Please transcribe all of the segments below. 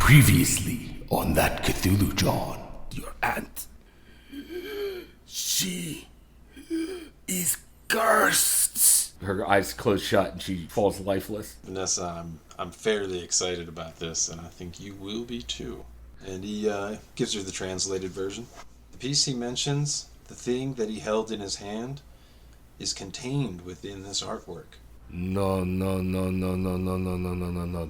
Previously on that Cthulhu John. Your aunt. She is cursed. Her eyes close shut and she falls lifeless. Vanessa, I'm fairly excited about this, and I think you will be too. And he gives her the translated version. The piece he mentions, the thing that he held in his hand, is contained within this artwork. No.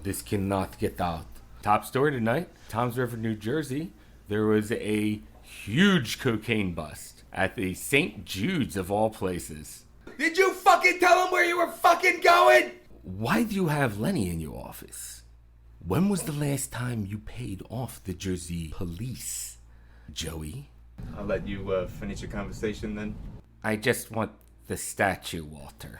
This cannot get out. Top story tonight, Toms River, New Jersey. There was a huge cocaine bust at the St. Jude's of all places. Did you fucking tell him where you were fucking going? Why do you have Lenny in your office? When was the last time you paid off the Jersey police, Joey? I'll let you finish your conversation then. I just want the statue, Walter.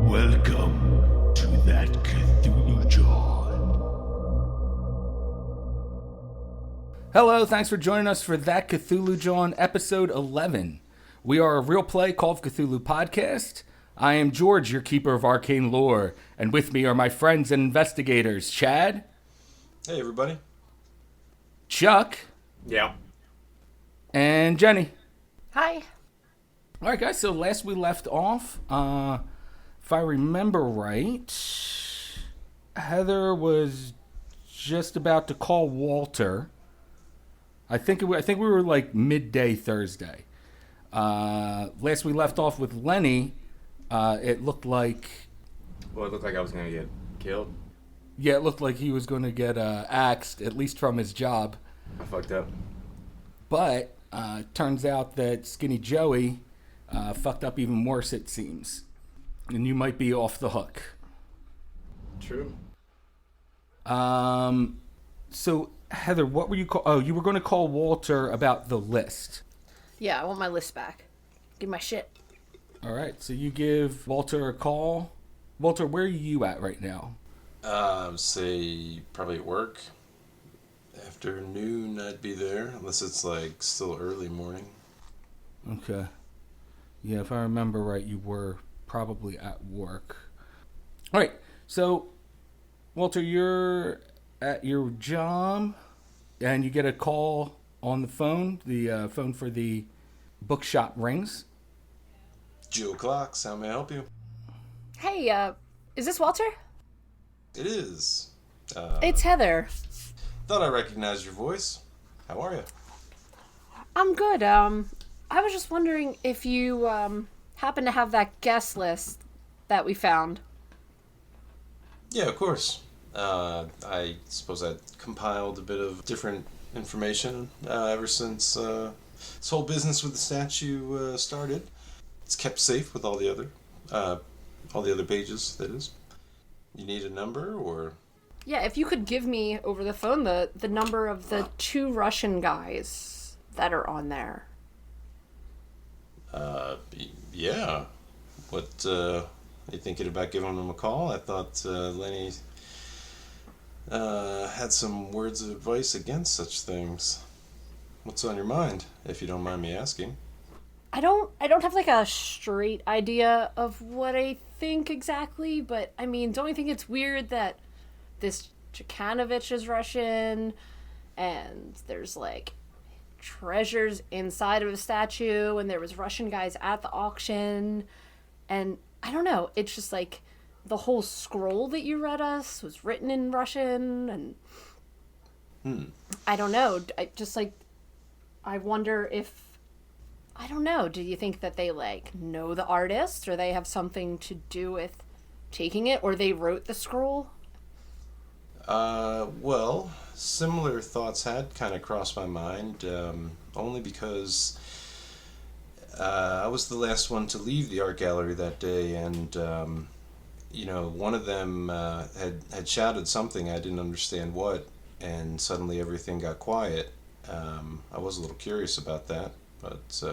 Welcome to that Cthulhu John. Hello, thanks for joining us for That Cthulhu John, episode 11. We are a real play Call of Cthulhu podcast. I am George, your keeper of arcane lore, and with me are my friends and investigators, Chad. Hey, everybody. Chuck. Yeah. And Jenny. Hi. All right, guys, so last we left off, if I remember right, Heather was just about to call Walter. I think we were like midday Thursday. Last we left off with Lenny, it looked like... Well, it looked like I was going to get killed. Yeah, it looked like he was going to get axed, at least from his job. I fucked up. But turns out that Skinny Joey fucked up even worse, it seems. And you might be off the hook. True. So, Heather, what were you call? Oh, you were going to call Walter about the list. Yeah, I want my list back. Give my shit. All right, so you give Walter a call. Walter, where are you at right now? Say probably at work. Afternoon, I'd be there, unless it's like still early morning. Okay. Yeah, if I remember right, you were probably at work. All right, so Walter, you're at your job, and you get a call on the phone. The phone for the bookshop rings. Joe Clocks, how may I help you? Hey, is this Walter? It is. It's Heather. Thought I recognized your voice. How are you? I'm good. I was just wondering if you, happen to have that guest list that we found. Yeah, of course. I suppose I compiled a bit of different information ever since this whole business with the statue started. It's kept safe with all the other pages, that is. You need a number, or? Yeah, if you could give me over the phone the number of the two Russian guys that are on there. Yeah. What, are you thinking about giving them a call? I thought Lenny had some words of advice against such things. What's on your mind, if you don't mind me asking? I don't have like a straight idea of what I think exactly, but I mean, don't you think it's weird that this Chikanovich is Russian and there's like treasures inside of a statue and there was Russian guys at the auction, and I don't know, it's just like the whole scroll that you read us was written in Russian, and I don't know, I wonder if, I don't know, do you think that they like know the artist, or they have something to do with taking it, or they wrote the scroll? Well, similar thoughts had kind of crossed my mind, only because I was the last one to leave the art gallery that day, and one of them had shouted something, I didn't understand what, and suddenly everything got quiet. I was a little curious about that. But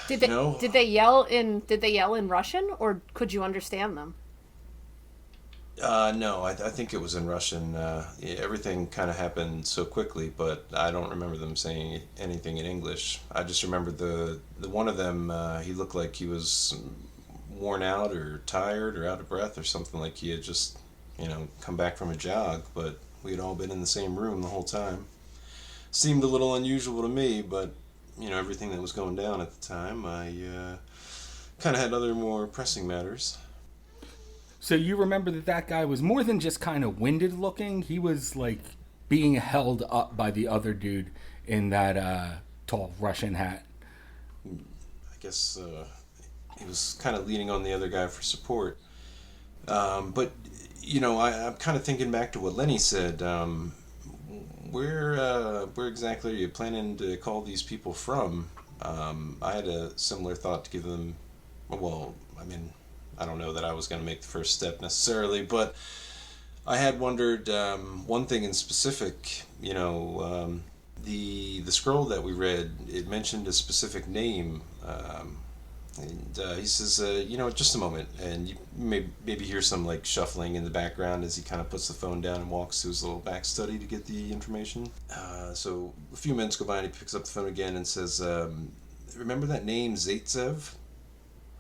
Did they you know, did they yell in Russian, or could you understand them? no, I think it was in Russian. Yeah, everything kind of happened so quickly, but I don't remember them saying anything in English. I just remember the one of them. He looked like he was worn out or tired or out of breath or something, like he had just, come back from a jog. But we had all been in the same room the whole time. Seemed a little unusual to me, but everything that was going down at the time, I kind of had other more pressing matters. So you remember that guy was more than just kind of winded looking. He was like being held up by the other dude in that tall Russian hat. I guess he was kind of leaning on the other guy for support. But I'm kind of thinking back to what Lenny said. Where exactly are you planning to call these people from? I had a similar thought to give them. Well, I mean, I don't know that I was going to make the first step necessarily, but I had wondered one thing in specific. The scroll that we read, it mentioned a specific name, and he says, just a moment, and you maybe hear some like shuffling in the background as he kind of puts the phone down and walks to his little back study to get the information. So a few minutes go by and he picks up the phone again and says, "Remember that name, Zaitsev?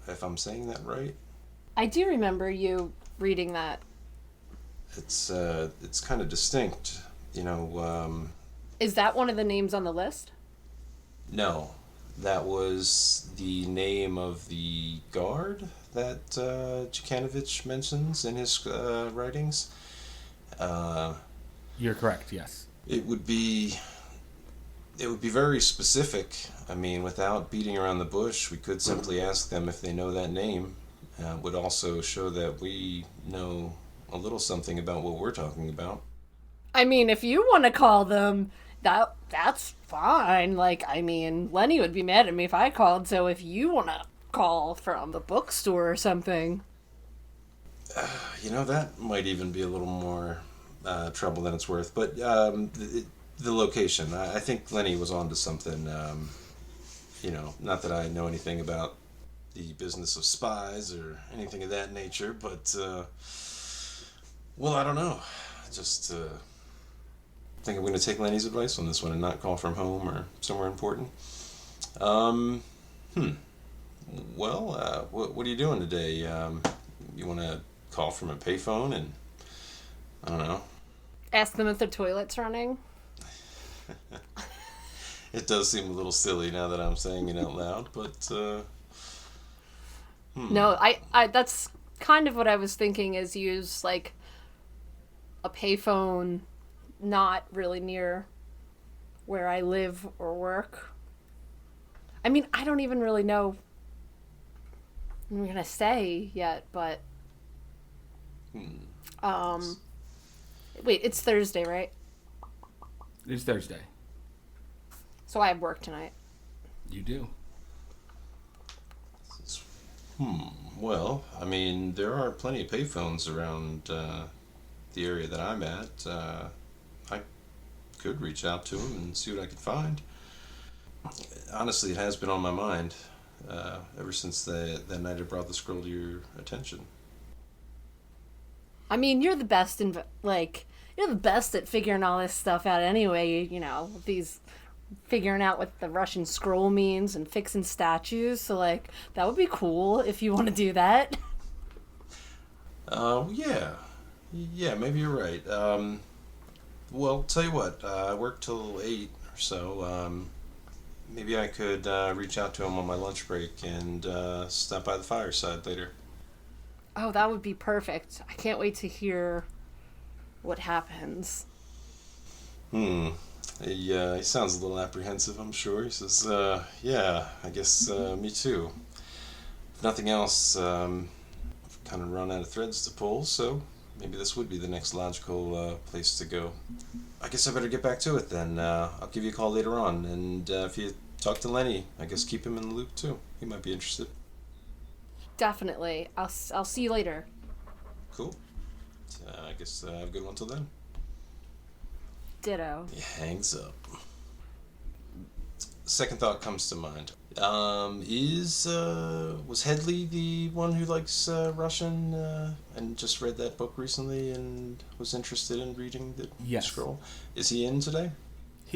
If I'm saying that right." I do remember you reading that. It's kind of distinct, Is that one of the names on the list? No, that was the name of the guard that Jukanovic mentions in his writings. You're correct, yes. It would be very specific. I mean, without beating around the bush, we could simply ask them if they know that name. Would also show that we know a little something about what we're talking about. I mean, if you want to call them, that's fine. Like, I mean, Lenny would be mad at me if I called, so if you want to call from the bookstore or something. That might even be a little more trouble than it's worth. But the location, I think Lenny was onto something. Not that I know anything about the business of spies or anything of that nature, but, I don't know. Just think I'm going to take Lenny's advice on this one and not call from home or somewhere important. What are you doing today? You want to call from a payphone and, I don't know. Ask them if the toilet's running. It does seem a little silly now that I'm saying it out loud, but, No, I that's kind of what I was thinking, is use like a payphone not really near where I live or work. I mean, I don't even really know what I'm gonna say yet, but wait, it's Thursday, right? It's Thursday. So I have work tonight. You do. Well, I mean, there are plenty of payphones around the area that I'm at. I could reach out to them and see what I could find. Honestly, it has been on my mind ever since that night I brought the scroll to your attention. I mean, you're the best you're the best at figuring all this stuff out anyway, figuring out what the Russian scroll means and fixing statues, so that would be cool if you want to do that. Yeah, maybe you're right. Well, tell you what, I work till 8 or so. Maybe I could reach out to him on my lunch break and stop by the fireside later. Oh, that would be perfect. I can't wait to hear what happens. He sounds a little apprehensive, I'm sure. He says, yeah, I guess me too. If nothing else, I've kind of run out of threads to pull, so maybe this would be the next logical place to go. I guess I better get back to it then. I'll give you a call later on, and if you talk to Lenny, I guess keep him in the loop too. He might be interested. Definitely. I'll see you later. Cool. I guess have a good one till then. Ditto. He hangs up. second thought comes to mind. Was Headley the one who likes Russian and just read that book recently and was interested in reading the Yes. scroll? Is he in today?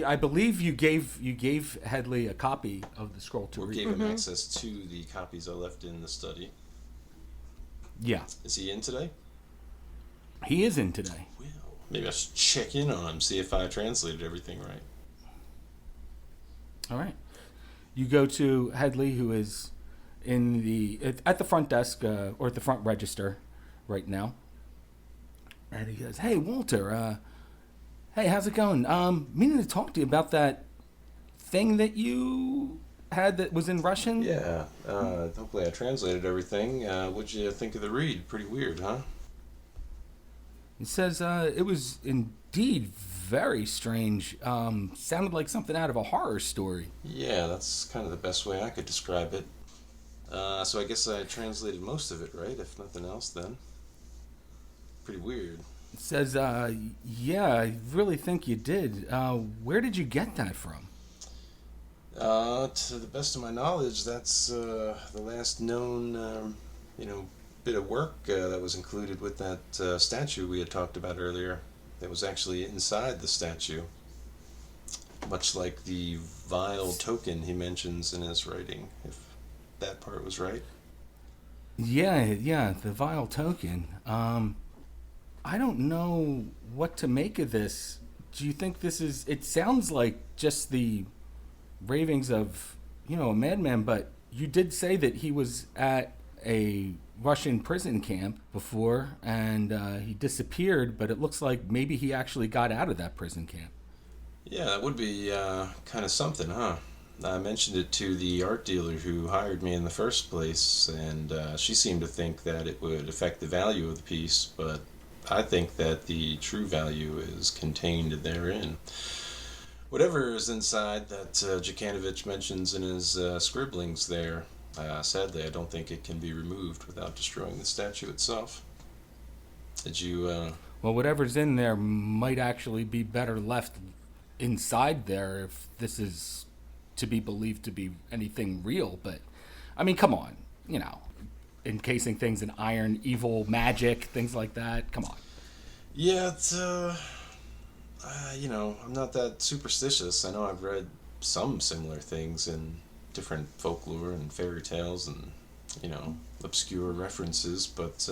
I believe you gave Headley a copy of the scroll to Or read. gave him access to the copies I left in the study? Yeah, Is he in today? he is in today. Well, maybe I should check in on him, see if I translated everything right. All right. You go to Headley, who is at the front desk or at the front register right now, and he goes, "Hey, Walter. Hey, how's it going? Meaning to talk to you about that thing that you had that was in Russian." Yeah, hopefully I translated everything. What'd you think of the read? Pretty weird, huh? He says it was indeed very strange. Sounded like something out of a horror story. Yeah, that's kind of the best way I could describe it. So I guess I translated most of it, right? If nothing else, then. Pretty weird. It says, yeah, I really think you did. Where did you get that from? To the best of my knowledge, that's the last known, bit of work that was included with that statue we had talked about earlier. That was actually inside the statue. Much like the vile token he mentions in his writing, if that part was right. Yeah, the vile token. I don't know what to make of this. Do you think this is... It sounds like just the ravings of, a madman, but you did say that he was at a Russian prison camp before, and he disappeared, but it looks like maybe he actually got out of that prison camp. Yeah, that would be kind of something, huh? I mentioned it to the art dealer who hired me in the first place, and she seemed to think that it would affect the value of the piece, but I think that the true value is contained therein. Whatever is inside that Jukanovic mentions in his scribblings there, sadly, I don't think it can be removed without destroying the statue itself. Did you... Well, whatever's in there might actually be better left inside there if this is to be believed to be anything real. But, I mean, come on, encasing things in iron, evil, magic, things like that. Come on. Yeah, it's, I'm not that superstitious. I know I've read some similar things in different folklore and fairy tales and, obscure references, but,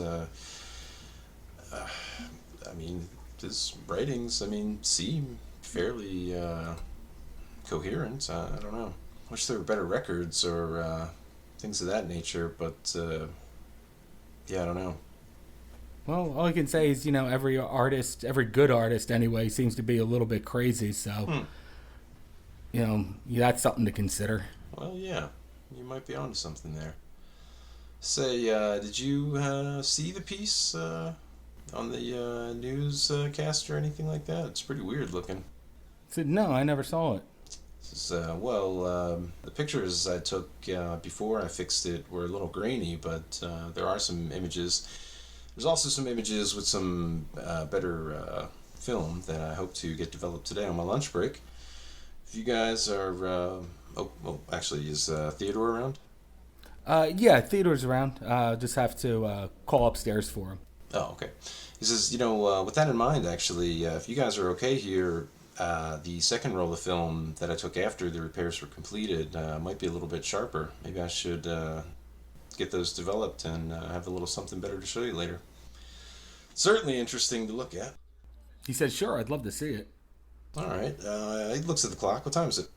his writings, seem fairly, coherent. I don't know. Wish there were better records or, things of that nature, but, I don't know. Well, all I can say is, every artist, every good artist anyway, seems to be a little bit crazy. So, that's something to consider. Well, yeah, you might be onto something there. Say, did you see the piece on the newscast or anything like that? It's pretty weird looking. I said, no, I never saw it. This is, the pictures I took before I fixed it were a little grainy, but there are some images. There's also some images with some better film that I hope to get developed today on my lunch break. If you guys are... actually, is Theodore around? Yeah, Theodore's around. Just have to call upstairs for him. Oh, okay. He says, with that in mind, actually, if you guys are okay here, the second roll of film that I took after the repairs were completed might be a little bit sharper. Maybe I should get those developed and have a little something better to show you later. Certainly interesting to look at. He said, sure, I'd love to see it. All right. He looks at the clock. What time is it?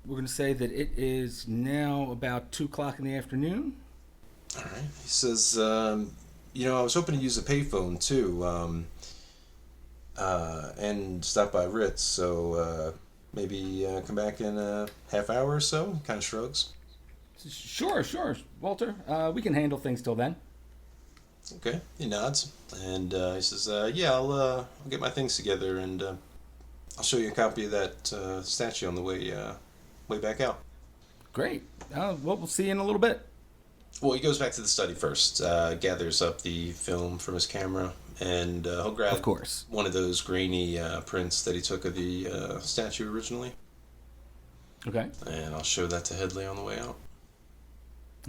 We're going to say that it is now about 2 o'clock in the afternoon. All right. He says, I was hoping to use a payphone, too, and stop by Ritz, so maybe come back in a half hour or so. Kind of shrugs. Sure, Walter. We can handle things till then. Okay. He nods, and he says, I'll get my things together, and I'll show you a copy of that statue on the way back out. Great. We'll see you in a little bit. Well, he goes back to the study first, gathers up the film from his camera, and he'll grab, of course, one of those grainy prints that he took of the statue originally. Okay. And I'll show that to Headley on the way out.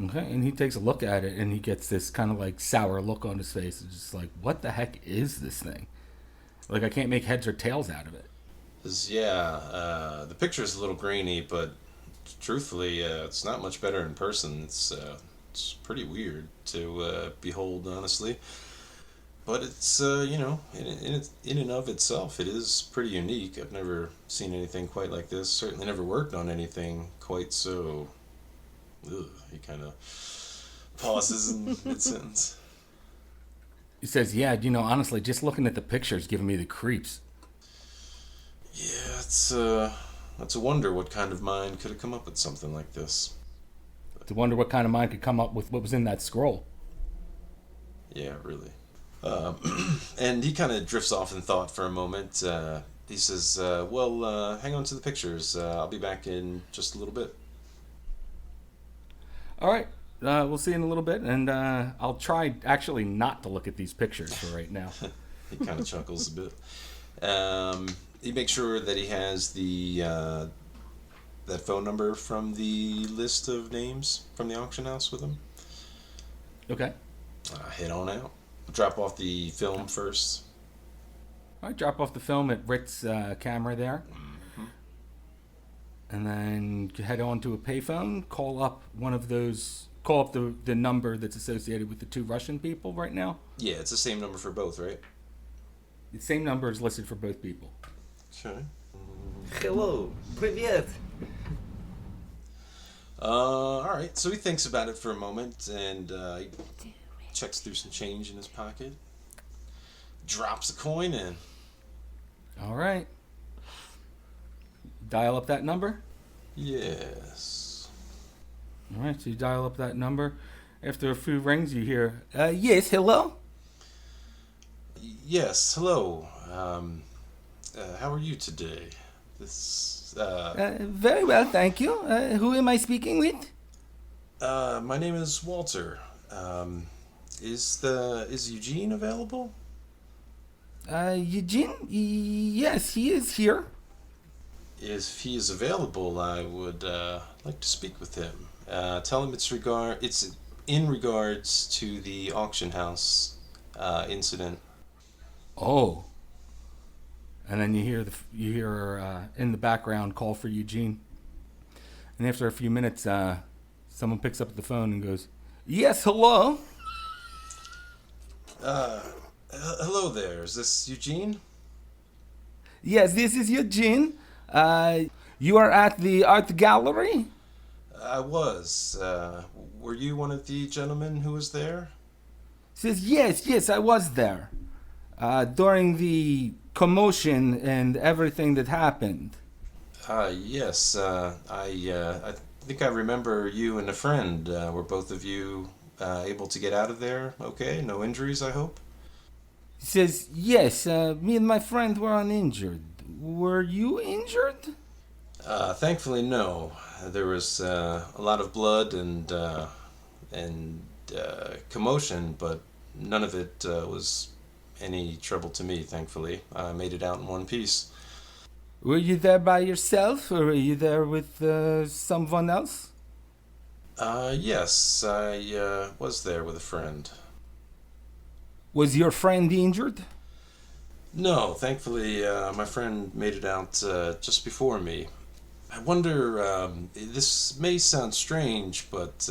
Okay, and he takes a look at it, and he gets this kind of like sour look on his face. It's just like, what the heck is this thing? Like, I can't make heads or tails out of it. 'Cause, the picture is a little grainy, but truthfully, it's not much better in person. It's pretty weird to behold, honestly. But it's, in and of itself, it is pretty unique. I've never seen anything quite like this. Certainly never worked on anything quite so... Ugh, he kind of pauses in mid-sentence. He says, yeah, honestly, just looking at the pictures giving me the creeps. Yeah, it's a wonder what kind of mind could have come up with something like this. To wonder what kind of mind could come up with what was in that scroll. Yeah, really. And he kind of drifts off in thought for a moment. He says, hang on to the pictures. I'll be back in just a little bit. All right, we'll see you in a little bit, and I'll try actually not to look at these pictures for right now. He kind of chuckles a bit. He makes sure that he has the that phone number from the list of names from the auction house with him. Okay. Head on out. Drop off the film first. All right, drop off the film at Rick's camera there. Mm-hmm. And then head on to a payphone, call up the number that's associated with the two Russian people right now. Yeah, it's the same number for both, right? The same number is listed for both people. Okay. Hello, привет. All right. So he thinks about it for a moment and he checks through some change in his pocket. Drops a coin in. All right. Dial up that number. Yes. All right, so you dial up that number. After a few rings, you hear, yes, hello? Yes. Hello. How are you today? Very well, thank you. Who am I speaking with? My name is Walter. Is Eugene available? Eugene? Yes, he is here. If he is available, I would like to speak with him. Tell him it's in regards to the auction house incident. Oh. And then you hear in the background call for Eugene. And after a few minutes, someone picks up the phone and goes, yes, hello? Hello there. Is this Eugene? Yes, this is Eugene. You are at the art gallery? I was. Were you one of the gentlemen who was there? Says, yes, I was there. During the commotion and everything that happened. Yes. I think I remember you and a friend. Were both of you able to get out of there okay? No injuries, I hope? He says, yes, me and my friend were uninjured. Were you injured? Thankfully, no. There was a lot of blood and commotion, but none of it was any trouble to me, thankfully. I made it out in one piece. Were you there by yourself, or were you there with someone else? Yes, I was there with a friend. Was your friend injured? No, thankfully, my friend made it out just before me. I wonder, this may sound strange, but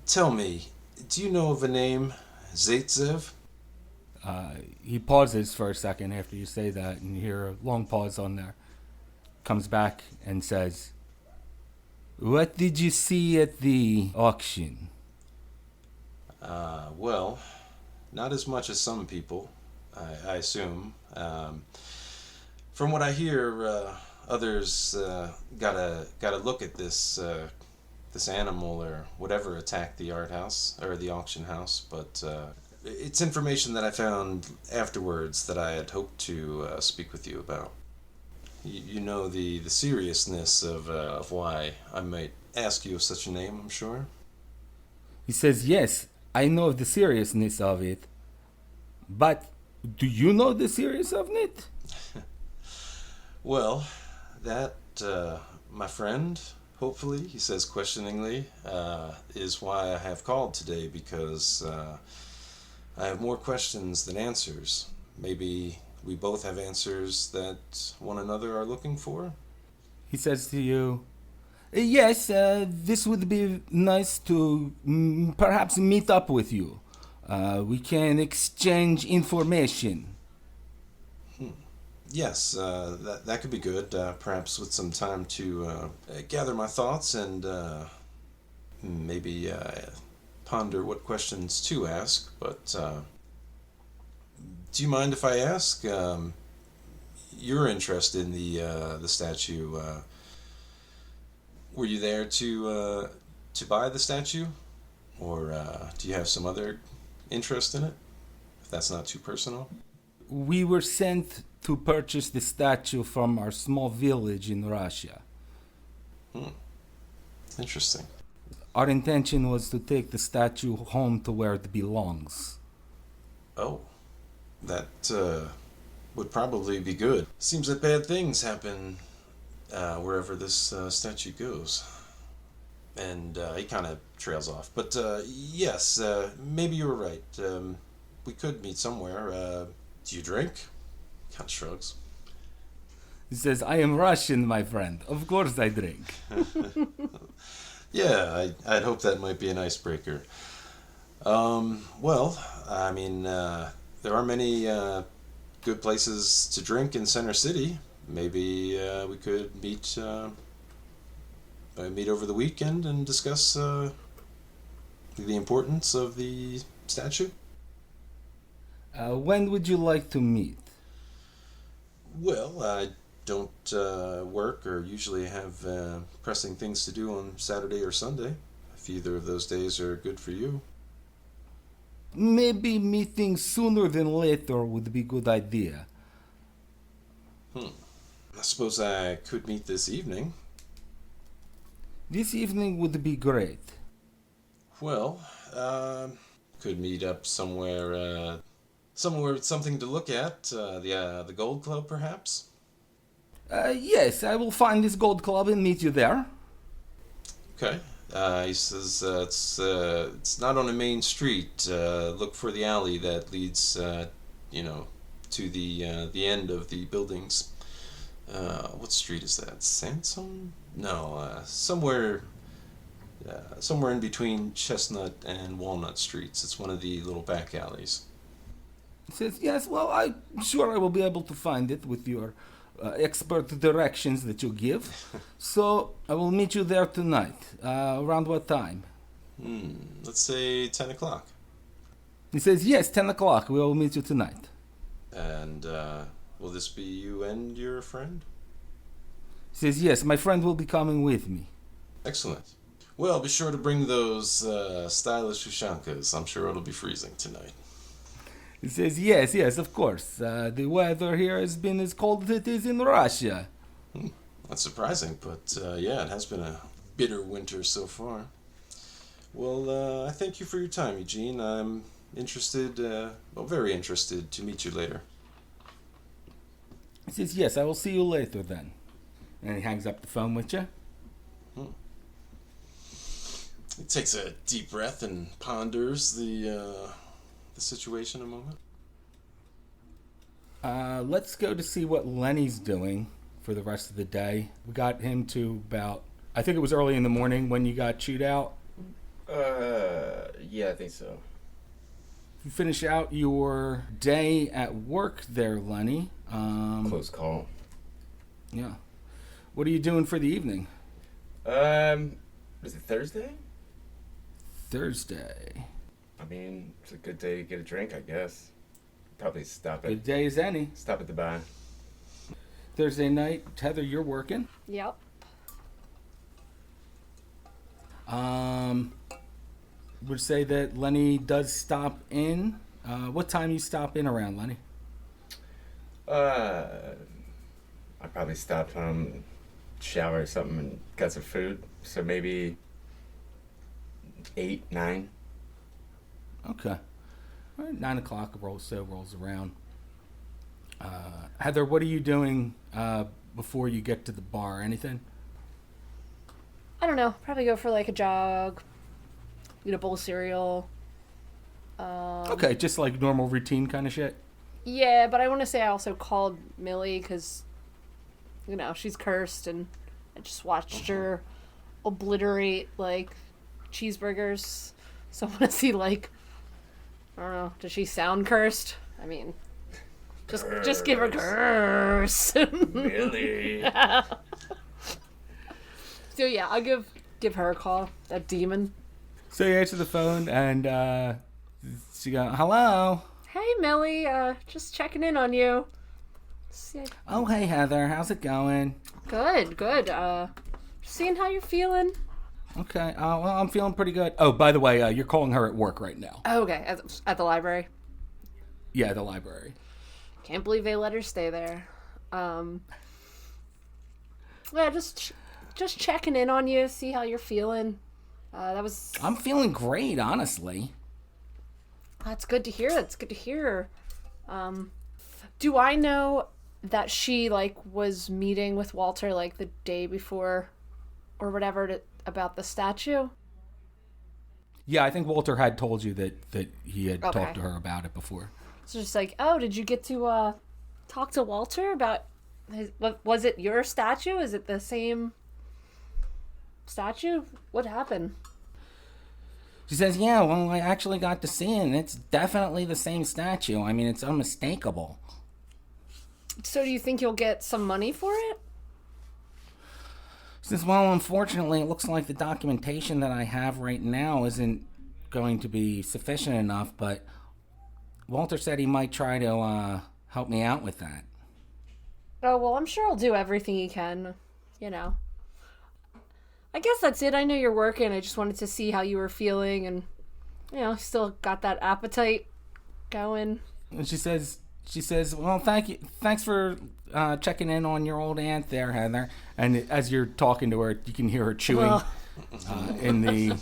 tell me, do you know of a name, Zaitsev? He pauses for a second after you say that, and you hear a long pause on there. Comes back and says, what did you see at the auction? Well, not as much as some people, I assume. From what I hear, others got a look at this animal or whatever attacked the art house or the auction house, but it's information that I found afterwards that I had hoped to speak with you about. You know the seriousness of why I might ask you of such a name, I'm sure. He says, yes, I know the seriousness of it. But do you know the seriousness of it? Well, that my friend, hopefully, he says questioningly, is why I have called today, because I have more questions than answers. Maybe we both have answers that one another are looking for? He says to you, yes, this would be nice to perhaps meet up with you. We can exchange information. Yes, that could be good. Perhaps with some time to gather my thoughts and maybe ponder what questions to ask. But do you mind if I ask your interest in the statue? Were you there to buy the statue, or do you have some other interest in it? If that's not too personal. We were sent to purchase the statue from our small village in Russia. Interesting. Our intention was to take the statue home to where it belongs. Oh, that would probably be good. Seems that bad things happen wherever this statue goes. And he kind of trails off. But yes, maybe you were right. We could meet somewhere. Do you drink? Kind of shrugs. He says, I am Russian, my friend. Of course I drink. Yeah, I'd hope that might be an icebreaker. Well, I mean, there are many good places to drink in Center City. Maybe we could meet over the weekend and discuss the importance of the statue. When would you like to meet? Well, I don't work or usually have pressing things to do on Saturday or Sunday. If either of those days are good for you. Maybe meeting sooner than later would be a good idea. I suppose I could meet this evening. This evening would be great. Well, could meet up somewhere with something to look at. The Gold Club, perhaps? Yes, I will find this gold club and meet you there. Okay. He says it's not on a main street. Look for the alley that leads, to the end of the buildings. What street is that? Sansom? No, somewhere in between Chestnut and Walnut Streets. It's one of the little back alleys. He says, yes, well, I'm sure I will be able to find it with your expert directions that you give. So I will meet you there tonight. Around what time? Let's say 10 o'clock. He says, yes, 10 o'clock. We will meet you tonight. And will this be you and your friend? He says, yes, my friend will be coming with me. Excellent. Well, be sure to bring those stylish ushankas. I'm sure it'll be freezing tonight. He says, yes, of course. The weather here has been as cold as it is in Russia. That's surprising, but yeah, it has been a bitter winter so far. Well, I thank you for your time, Eugene. I'm very interested to meet you later. He says, yes, I will see you later then. And he hangs up the phone with you. He takes a deep breath and ponders the situation a moment. Let's go to see what Lenny's doing for the rest of the day. We got him to about, I think it was early in the morning when you got chewed out. Yeah, I think so. You finish out your day at work there, Lenny. Close call. Yeah. What are you doing for the evening? Is it Thursday? Thursday. I mean, it's a good day to get a drink, I guess. Probably stop Good at day as any. the bar. Thursday night, Heather, you're working. Yep. Would say that Lenny does stop in. What time you stop in around, Lenny? I probably stopped home, shower or something, and got some food. So maybe 8, 9. Okay. All right, 9 o'clock rolls around. Heather, what are you doing before you get to the bar? Anything? don't know, probably go for like a jog, eat a bowl of cereal. Okay, just like normal routine kind of shit. Yeah, but I want to say I also called Millie because, she's cursed, and I just watched her obliterate, like, cheeseburgers. So I want to see, like, I don't know, does she sound cursed? I mean, just give her curse. Really? So yeah, I'll give her a call, that demon. So you answer the phone, and she goes, "Hello." Hey, Millie, just checking in on you. Oh, hey, Heather. How's it going? Good. Seeing how you're feeling. Okay. Well, I'm feeling pretty good. Oh, by the way, you're calling her at work right now. Oh, okay, at the library. Yeah, the library. Can't believe they let her stay there. Yeah, just checking in on you, see how you're feeling. I'm feeling great, honestly. That's good to hear. Do I know that she was meeting with Walter the day before, or whatever, about the statue? Yeah, I think Walter had told you that he had Okay. talked to her about it before. It's just did you get to talk to Walter about was it your statue? Is it the same statue? What happened? She says, "Yeah, well, I actually got to see it, and it's definitely the same statue. I mean, it's unmistakable." So do you think you'll get some money for it? She says, "Well, unfortunately, it looks like the documentation that I have right now isn't going to be sufficient enough, but Walter said he might try to help me out with that." Oh, well, I'm sure I'll do everything he can, I guess that's it. I know you're working. I just wanted to see how you were feeling, and, still got that appetite going. And she says, "Well, thank you. Thanks for checking in on your old aunt there, Heather." And as you're talking to her, you can hear her chewing in the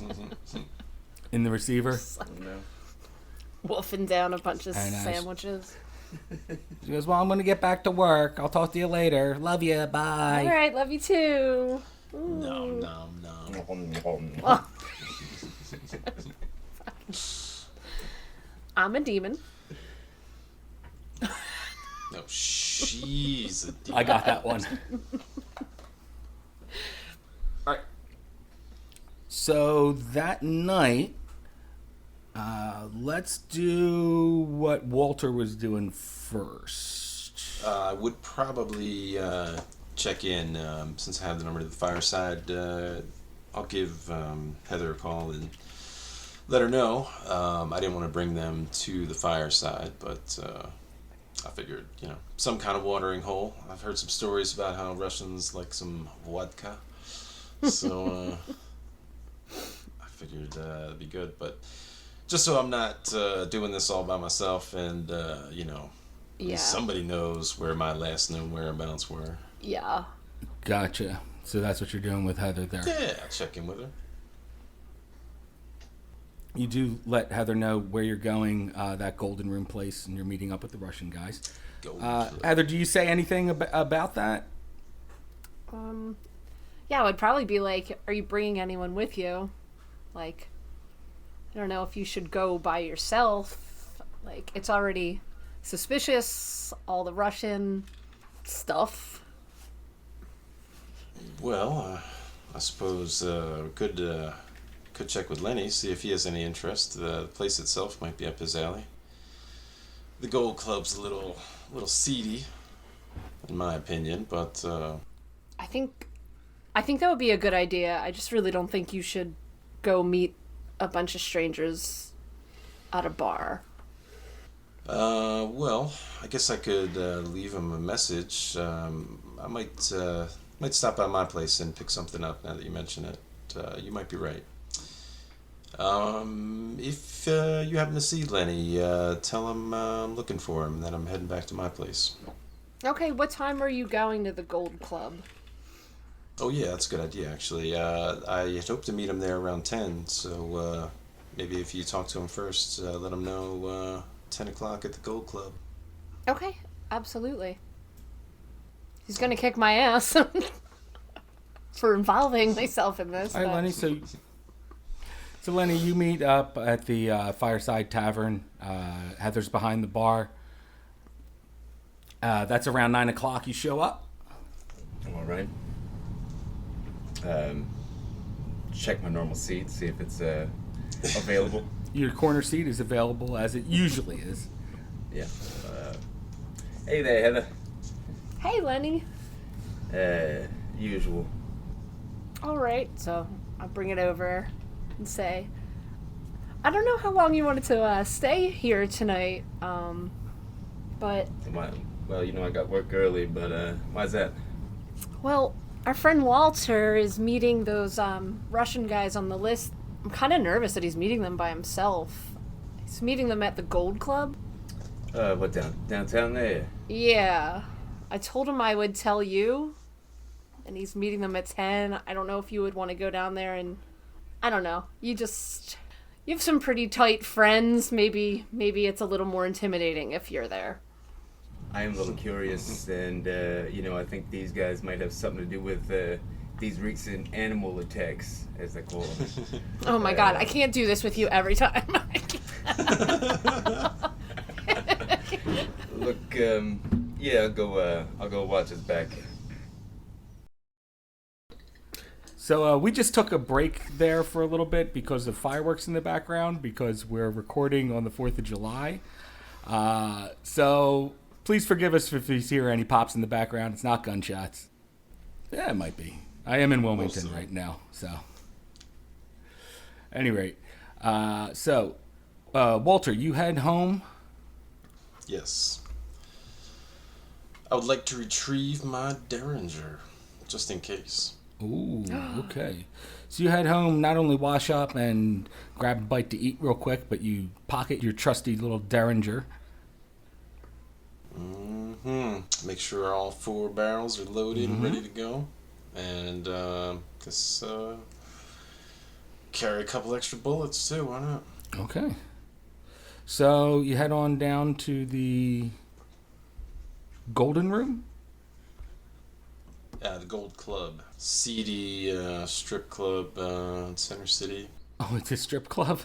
receiver. No. Wolfing down a bunch of Very nice. sandwiches. She goes, "Well, I'm going to get back to work. I'll talk to you later. Love you. Bye." All right, love you too. Nom. I'm a demon. No, she's a demon. I got that one. All right. So that night, let's do what Walter was doing first. I would probably check in, since I have the number to the fireside. I'll give Heather a call and let her know. I didn't want to bring them to the fireside, but I figured, some kind of watering hole. I've heard some stories about how Russians like some vodka, so I figured it'd be good. But just so I'm not doing this all by myself, and Yeah. somebody knows where my last known whereabouts were. Yeah. Gotcha. So that's what you're doing with Heather there. Yeah, I'll check in with her. You do let Heather know where you're going, that Golden Room place, and you're meeting up with the Russian guys. Heather, do you say anything about that? Yeah, it would probably be are you bringing anyone with you? I don't know if you should go by yourself. It's already suspicious, all the Russian stuff. Well, I suppose could check with Lenny, see if he has any interest. The place itself might be up his alley. The Gold Club's a little seedy, in my opinion, but I think that would be a good idea. I just really don't think you should go meet a bunch of strangers at a bar. Well, I guess I could leave him a message. I might stop by my place and pick something up now that you mention it. You might be right. If you happen to see Lenny, tell him I'm looking for him, and that I'm heading back to my place. Okay, what time are you going to the Gold Club? Oh yeah, that's a good idea, actually. I had hoped to meet him there around 10, so maybe if you talk to him first, let him know 10 o'clock at the Gold Club. Okay, absolutely. He's gonna kick my ass. for involving myself in this. All right, but- Lenny. So Lenny, you meet up at the Fireside Tavern. Heather's behind the bar. That's around 9 o'clock. You show up. All right. Check my normal seat, see if it's available. Your corner seat is available as it usually is. Yeah. Hey there, Heather. Hey, Lenny. Usual. All right, so I'll bring it over and say, I don't know how long you wanted to stay here tonight, but, Well, you know I got work early, but why's that? well, our friend Walter is meeting those Russian guys on the list. I'm kind of nervous that he's meeting them by himself. He's meeting them at the Gold Club. What downtown there? Yeah. I told him I would tell you, and he's meeting them at 10. I don't know if you would want to go down there, and I don't know. You have some pretty tight friends. Maybe it's a little more intimidating if you're there. I am a little curious, and I think these guys might have something to do with these recent animal attacks, as they call them. Oh my god, I can't do this with you every time. Look, yeah, I'll go watch his back. So we just took a break there for a little bit because of fireworks in the background because we're recording on the 4th of July. So please forgive us if you hear any pops in the background. It's not gunshots. Yeah, it might be. I am in Wilmington right now, so. At any rate, Walter, you head home. Yes. I would like to retrieve my Derringer, just in case. Ooh, okay. So you head home, not only wash up and grab a bite to eat real quick, but you pocket your trusty little Derringer. Make sure all 4 barrels are loaded and ready to go. And just carry a couple extra bullets too, why not? Okay. So you head on down to the Golden Room? The Gold Club. Seedy strip club in Center City. Oh, it's a strip club?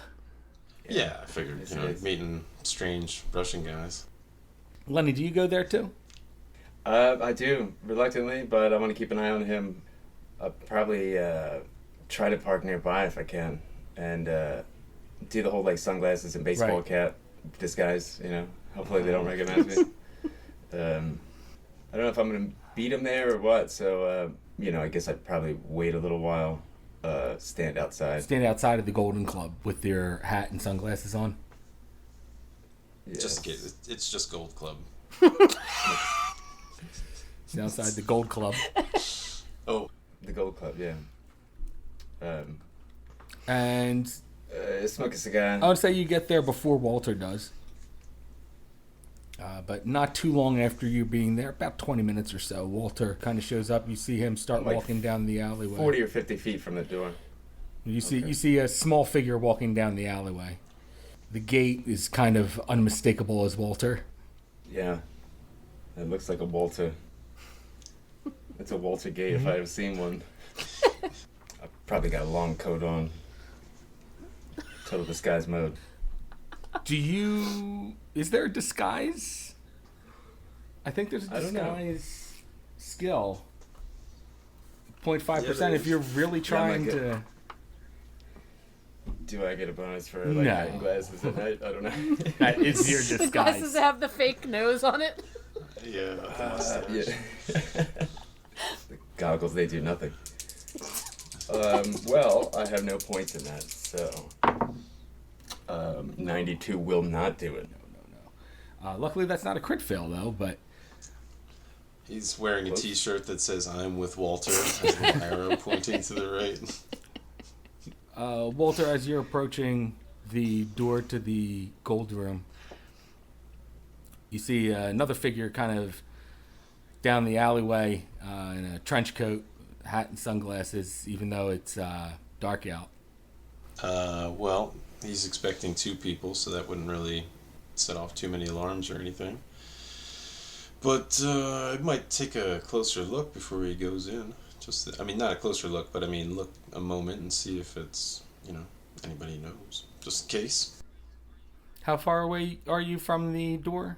Yeah, I figured, meeting strange Russian guys. Lenny, do you go there too? I do, reluctantly, but I want to keep an eye on him. I'll probably try to park nearby if I can, and do the whole like sunglasses and baseball Right. cap disguise. Hopefully they don't recognize me. I don't know if I'm gonna beat him there or what. So I guess I'd probably wait a little while, stand outside. Stand outside of the Golden Club with your hat and sunglasses on. Just it's just Gold Club. Stand outside the Gold Club. Oh, The Gold Club, yeah. And Smoke a cigar. I would say you get there before Walter does. But not too long after you being there, about 20 minutes or so, Walter kind of shows up. You see him start Like walking down the alleyway. 40 or 50 feet from the door. You see a small figure walking down the alleyway. The gait is kind of unmistakable as Walter. Yeah. It looks like a Walter. It's a Walter gate if I've seen one. I've probably got a long coat on. Total disguise mode. Is there a disguise? I think there's a I don't know. disguise skill. 0.5% Yeah, if you're really trying like to. Do I get a bonus for No. night glasses at night? I don't know. That is your The glasses disguise. that have the fake nose on it. yeah. Yeah. The goggles, they do nothing. Well, I have no points in that, so 92 will not do it. No. Luckily, that's not a crit fail though. But He's wearing a T-shirt that says "I'm with Walter," has an arrow pointing to the right. Walter, as you're approaching the door to the gold room, you see another figure kind of down the alleyway in a trench coat, hat, and sunglasses. Even though it's dark out. Well, he's expecting 2 people, so that wouldn't really set off too many alarms or anything. But I might take a closer look before he goes in, Just, I mean, not a closer look, but I mean, look a moment and see if it's, anybody knows, just in case. How far away are you from the door?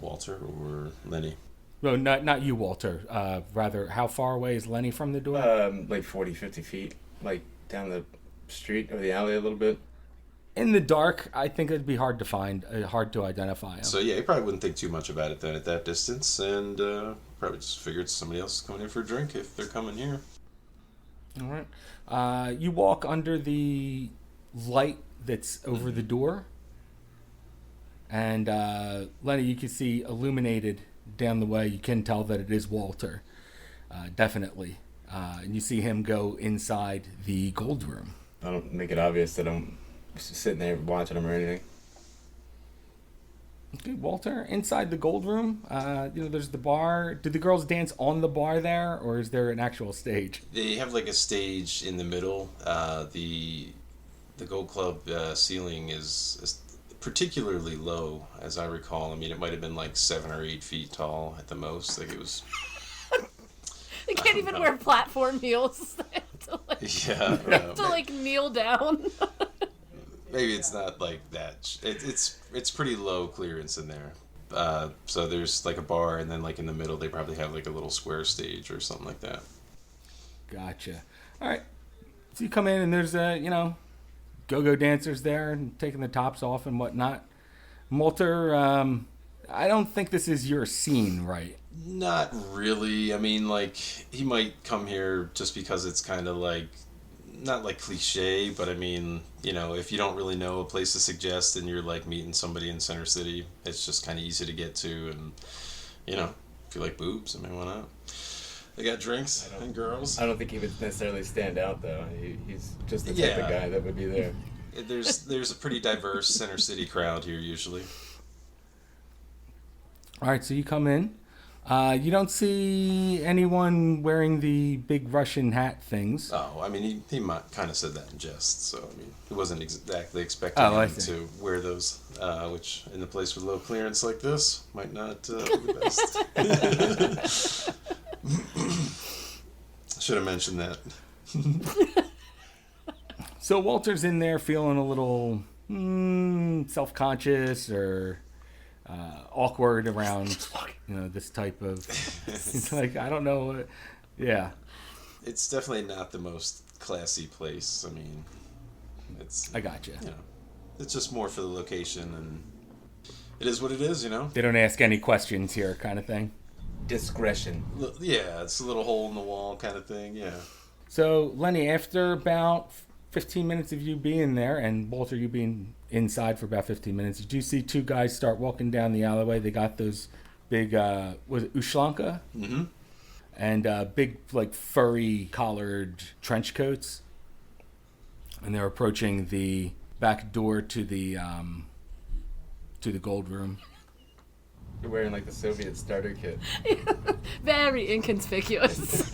Walter or Lenny? No, not you, Walter. Rather, how far away is Lenny from the door? Like 40, 50 feet, like down the street or the alley a little bit. In the dark, I think it'd be hard to find, hard to identify him. So yeah, he probably wouldn't think too much about it then at that distance, and probably just figured somebody else is coming in for a drink if they're coming here. All right. You walk under the light that's over the door, and Lenny, you can see illuminated down the way. You can tell that it is Walter, definitely. And you see him go inside the gold room. I don't make it obvious that I'm sitting there watching him or anything. Okay, Walter, inside the gold room, there's the bar. Did the girls dance on the bar there, or is there an actual stage? They have like a stage in the middle. The Gold Club ceiling is particularly low, as I recall. I mean, it might have been like 7 or 8 feet tall at the most. Like it was. They can't even wear platform heels to kneel down. Maybe it's not like that. It's pretty low clearance in there. So there's like a bar, and then like in the middle they probably have like a little square stage or something like that. Gotcha. All right. So you come in and there's go-go dancers there and taking the tops off and whatnot. Walter, I don't think this is your scene, right? Not really. I mean, like he might come here just because it's kind of like. Not like cliche, but I mean, if you don't really know a place to suggest and you're like meeting somebody in Center City, it's just kind of easy to get to. And, if you like boobs, I mean, why not? They got drinks and girls. I don't think he would necessarily stand out, though. He's just the type of guy that would be there. There's a pretty diverse Center City crowd here usually. All right, so you come in. You don't see anyone wearing the big Russian hat things. Oh, I mean, he might kind of said that in jest, so I mean, he wasn't exactly expecting him to wear those, which in a place with low clearance like this might not be the best. Should have mentioned that. So Walter's in there feeling a little self-conscious or awkward around this type of it's like I don't know yeah, it's definitely not the most classy place. I mean, I gotcha. It's just more for the location, and it is what it is. They don't ask any questions here, kind of thing. Discretion. Yeah, it's a little hole in the wall kind of thing. Yeah. So Lenny, after about 15 minutes of you being there and Walter you being inside for about 15 minutes, you do see two guys start walking down the alleyway. They got those big, was it Ushlanka? Mm-hmm. And big, like, furry collared trench coats. And they're approaching the back door to the gold room. You're wearing like the Soviet starter kit. Very inconspicuous.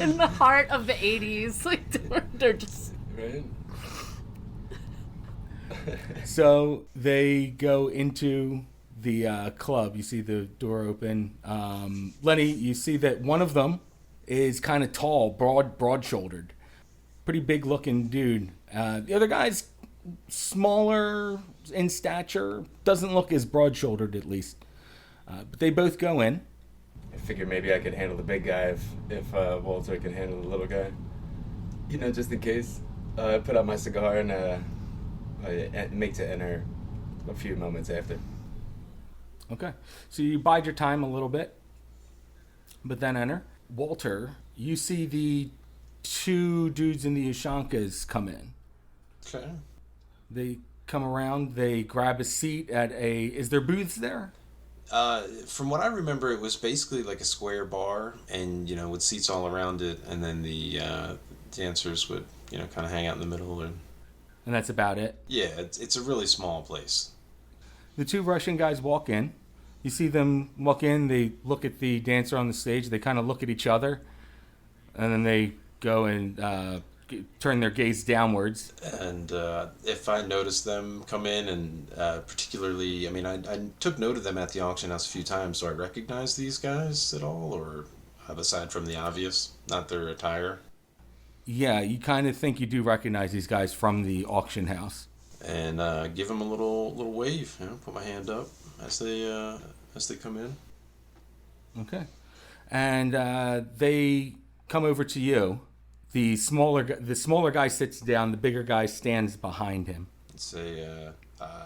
In the heart of the 80s. Like, they're just... Right? So they go into the club. You see the door open. Lenny, you see that one of them is kind of tall, broad-shouldered. Pretty big-looking dude. The other guy's smaller in stature. Doesn't look as broad-shouldered, at least. But they both go in. I figure maybe I could handle the big guy if Walter can handle the little guy. Just in case. I put out my cigar and I make to enter a few moments after. Okay. So you bide your time a little bit, but then enter. Walter, you see the two dudes in the Ushankas come in. Okay. They come around, they grab a seat at is there booths there? From what I remember, it was basically like a square bar, and with seats all around it, and then the dancers would kind of hang out in the middle, and that's about it. Yeah, it's a really small place. The two Russian guys walk in. You see them walk in. They look at the dancer on the stage. They kind of look at each other, and then they go and turn their gaze downwards. And if I notice them come in, and particularly, I mean, I took note of them at the auction house a few times. Do I recognize these guys at all, or aside from the obvious, not their attire? Yeah, you kind of think you do recognize these guys from the auction house. And give them a little wave. Put my hand up as they come in. Okay. And they come over to you. The smaller guy sits down. The bigger guy stands behind him. And say,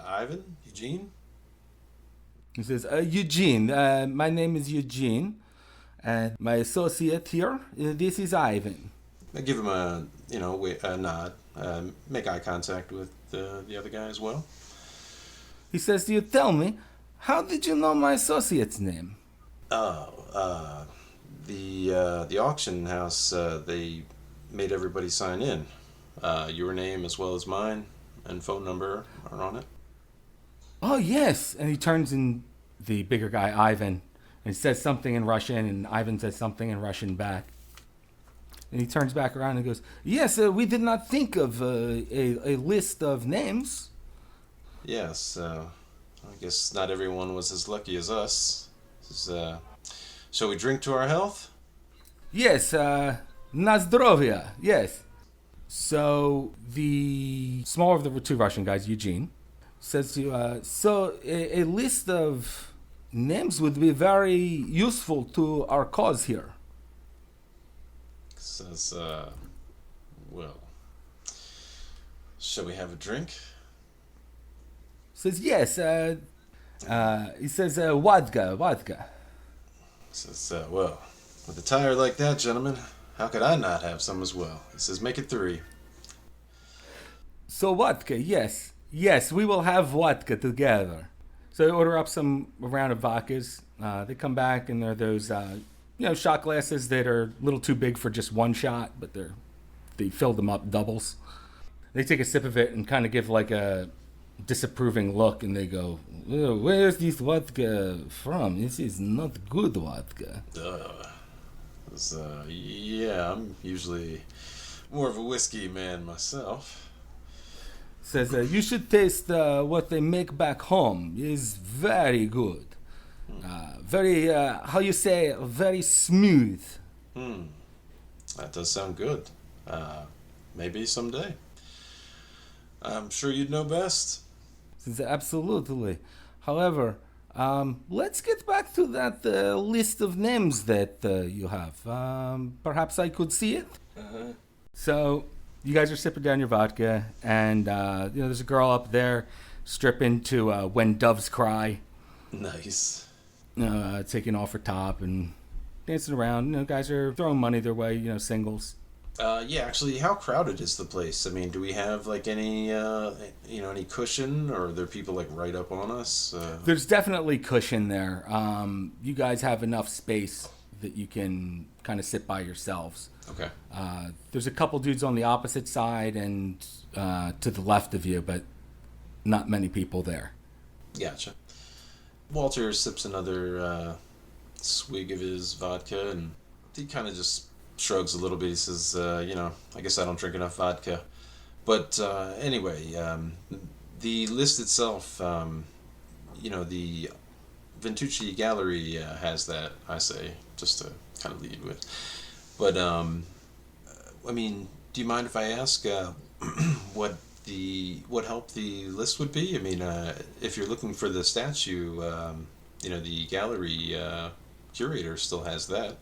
Ivan, Eugene. He says, Eugene, my name is Eugene. My associate here, this is Ivan. I give him a nod. Make eye contact with the other guy as well. He says, do you tell me, how did you know my associate's name? Oh, the auction house, they made everybody sign in. Your name as well as mine and phone number are on it. Oh, yes. And he turns in the bigger guy, Ivan, and says something in Russian, and Ivan says something in Russian back. And he turns back around and goes, yes, we did not think of a list of names. Yes, I guess not everyone was as lucky as us. Shall we drink to our health? Yes, na zdrovia, yes. So the smaller of the two Russian guys, Eugene, says to you, so a list of names would be very useful to our cause here. Says, well, shall we have a drink? Says, yes, he says, vodka. Says, well, with a tire like that, gentlemen, how could I not have some as well? He says, make it 3. So vodka, yes. Yes, we will have vodka together. So they order up a round of vodkas. They come back, and they're those, shot glasses that are a little too big for just one shot, but they fill them up doubles. They take a sip of it and kind of give like a disapproving look, and they go, well, where's this vodka from? This is not good vodka. Yeah, I'm usually more of a whiskey man myself. Says, you should taste what they make back home. It is very good. Very, how you say, very smooth. That does sound good. Maybe someday. I'm sure you'd know best. Says, absolutely. However, let's get back to that list of names that you have. Perhaps I could see it? So, you guys are sipping down your vodka, and there's a girl up there stripping to When Doves Cry. Nice. Taking off her top and dancing around. Guys are throwing money their way, singles. Yeah, actually, how crowded is the place? I mean, do we have like any cushion, or are there people like right up on us? There's definitely cushion there. You guys have enough space that you can kind of sit by yourselves. Okay. There's a couple dudes on the opposite side and to the left of you, but not many people there. Gotcha. Walter sips another swig of his vodka, and he kind of just shrugs a little bit. He says, I guess I don't drink enough vodka. But anyway, the list itself, the Ventucci Gallery has that, I say, just to kind of lead with. But, do you mind if I ask what help the list would be? I mean, if you're looking for the statue, the gallery curator still has that.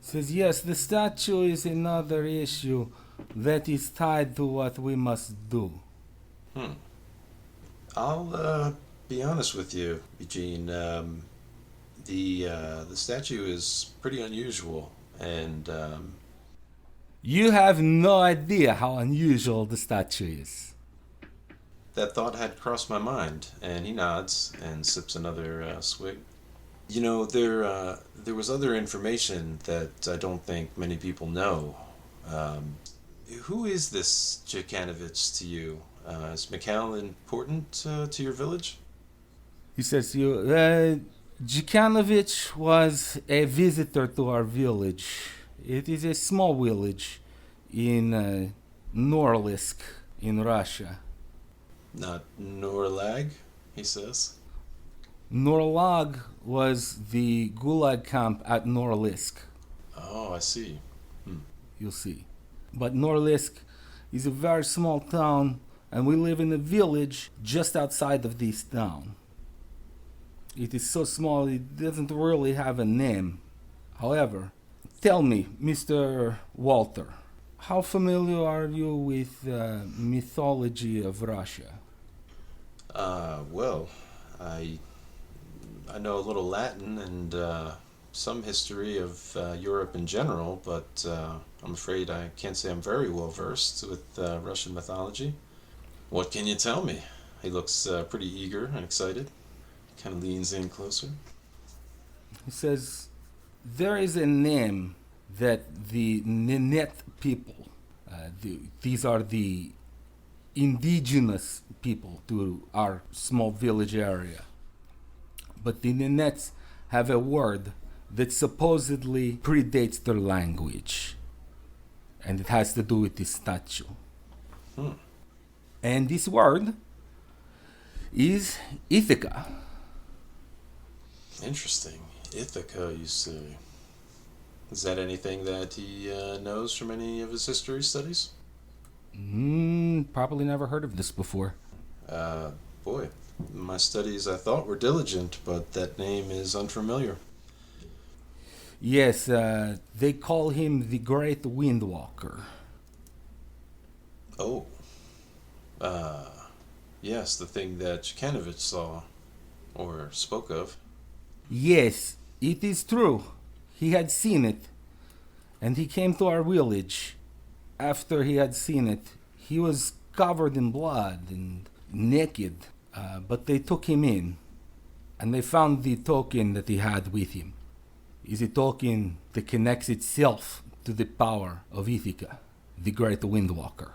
Says, yes, the statue is another issue that is tied to what we must do. I'll be honest with you, Eugene. The statue is pretty unusual, and you have no idea how unusual the statue is. That thought had crossed my mind, and he nods and sips another swig. There was other information that I don't think many people know. Who is this Jekanovich to you? Is Mikhail important to your village? He says to you, Jekanovich was a visitor to our village. It is a small village in Norilsk in Russia. Not Norlag, he says. Norlag was the Gulag camp at Norilsk, Oh, I see. you'll see. But Norilsk is a very small town, and we live in a village just outside of this town. It is so small it doesn't really have a name. However, tell me, Mr. Walter, how familiar are you with mythology of Russia? Well, I know a little Latin and some history of Europe in general, but I'm afraid I can't say I'm very well versed with Russian mythology. What can you tell me? He looks pretty eager and excited. Kind of leans in closer. He says, there is a name that the Nenets people, these are the indigenous people to our small village area. But the Nenets have a word that supposedly predates their language. And it has to do with this statue. And this word is Ithaca. Interesting. Ithaca, you say. Is that anything that he knows from any of his history studies? Probably never heard of this before. Boy, my studies I thought were diligent, but that name is unfamiliar. Yes, they call him the Great Windwalker. Oh. Yes, the thing that Jukanovic saw, or spoke of. Yes, it is true. He had seen it, and he came to our village. After he had seen it, he was covered in blood and naked, but they took him in, and they found the token that he had with him. It's a token that connects itself to the power of Ithaca, the Great Windwalker.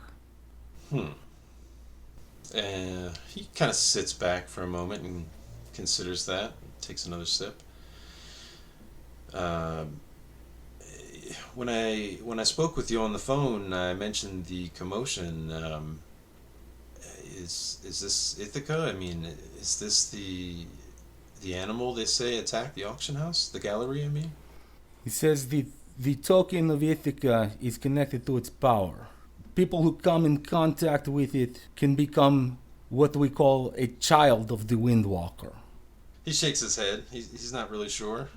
He kind of sits back for a moment and considers that, takes another sip. When I spoke with you on the phone, I mentioned the commotion. Is this Ithaca? I mean, is this the animal they say attacked the auction house, the gallery? I mean, He says the token of Ithaca is connected to its power. People who come in contact with it can become what we call a child of the Windwalker. he shakes his head. He's not really sure.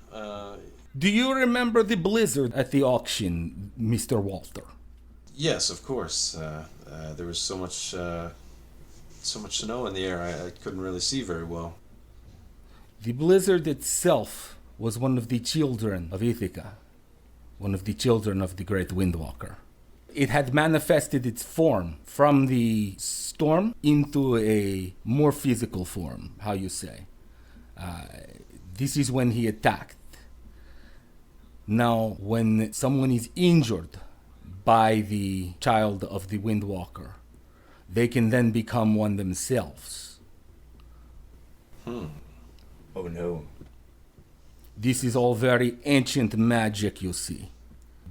Do you remember the blizzard at the auction, Mr. Walter? Yes, of course. There was so much snow in the air. I couldn't really see very well. The blizzard itself was one of the children of Ithaca, one of the children of the Great Windwalker. It had manifested its form from the storm into a more physical form, how you say. This is when he attacked. Now, when someone is injured by the child of the Windwalker, they can then become one themselves. Oh no. This is all very ancient magic, you see.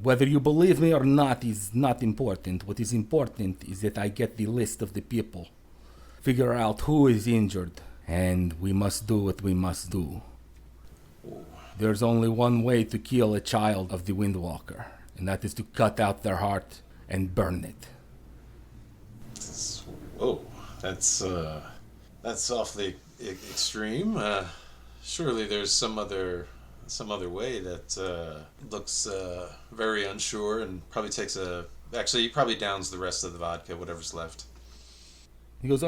Whether you believe me or not is not important. What is important is that I get the list of the people, figure out who is injured, and we must do what we must do. There's only one way to kill a child of the Windwalker, and that is to cut out their heart and burn it. Whoa, that's awfully extreme. Surely there's some other way that looks very unsure and probably takes actually he probably downs the rest of the vodka, whatever's left. He goes,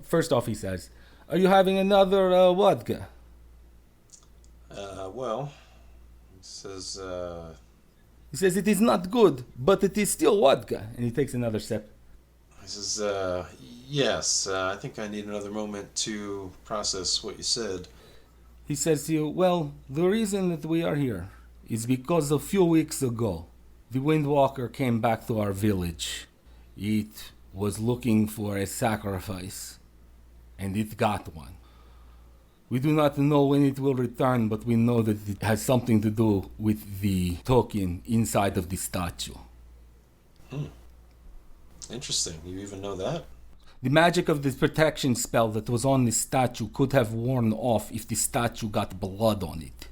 first off, he says, are you having another vodka? Well, he says, He says, it is not good, but it is still vodka. And he takes another sip. he says, yes, I think I need another moment to process what you said. He says to you, well, the reason that we are here is because a few weeks ago, the Windwalker came back to our village. It was looking for a sacrifice, and it got one. We do not know when it will return, but we know that it has something to do with the token inside of the statue. Interesting. You even know that? The magic of the protection spell that was on the statue could have worn off if the statue got blood on it.